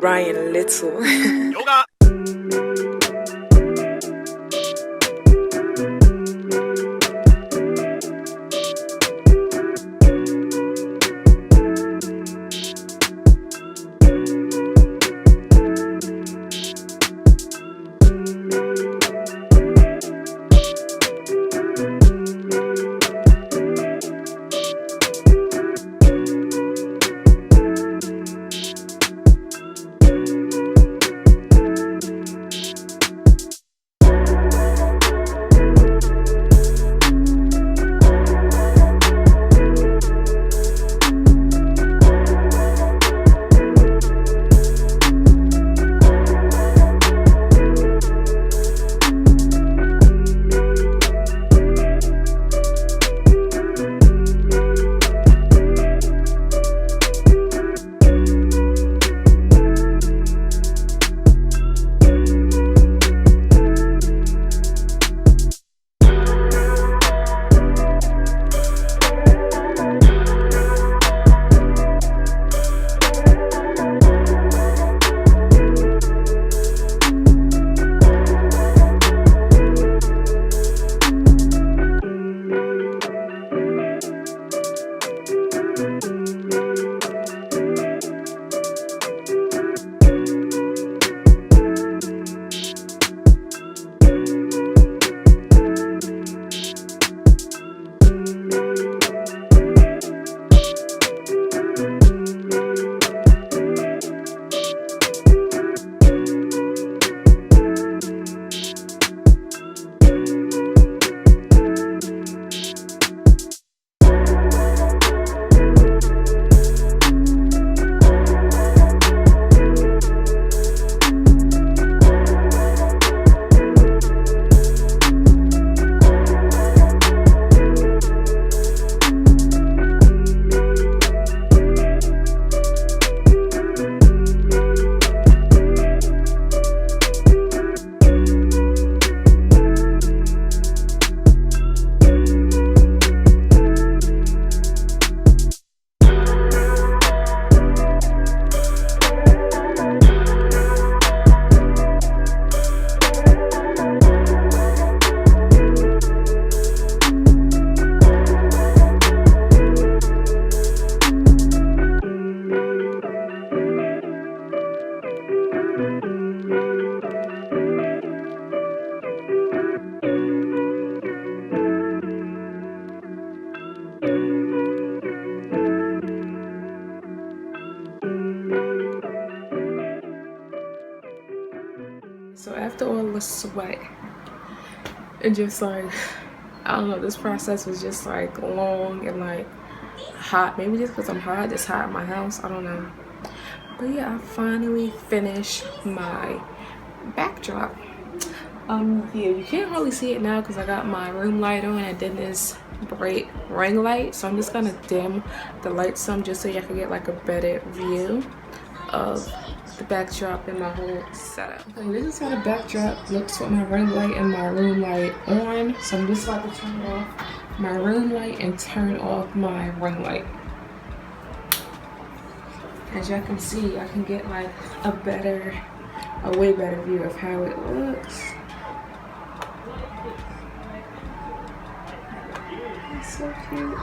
Ryan Little. Yoga. So after all the sweat and just like, I don't know, this process was just like long and like hot. Maybe just because I'm hot, it's hot in my house, I don't know. But yeah, I finally finished my backdrop. Yeah, you can't really see it now because I got my room light on and then this bright ring light, so I'm just gonna dim the light some just so y'all can get like a better view of the backdrop and my whole setup. Okay, this is how the backdrop looks with my ring light and my room light on. So I'm just about to turn off my room light and turn off my ring light. As y'all can see, I can get like a way better view of how it looks. It's so cute.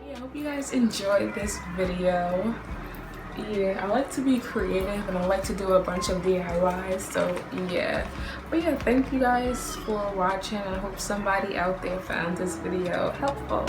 I hope you guys enjoyed this video. Yeah, I like to be creative and I like to do a bunch of DIYs, so yeah. But yeah, thank you guys for watching. I hope somebody out there found this video helpful.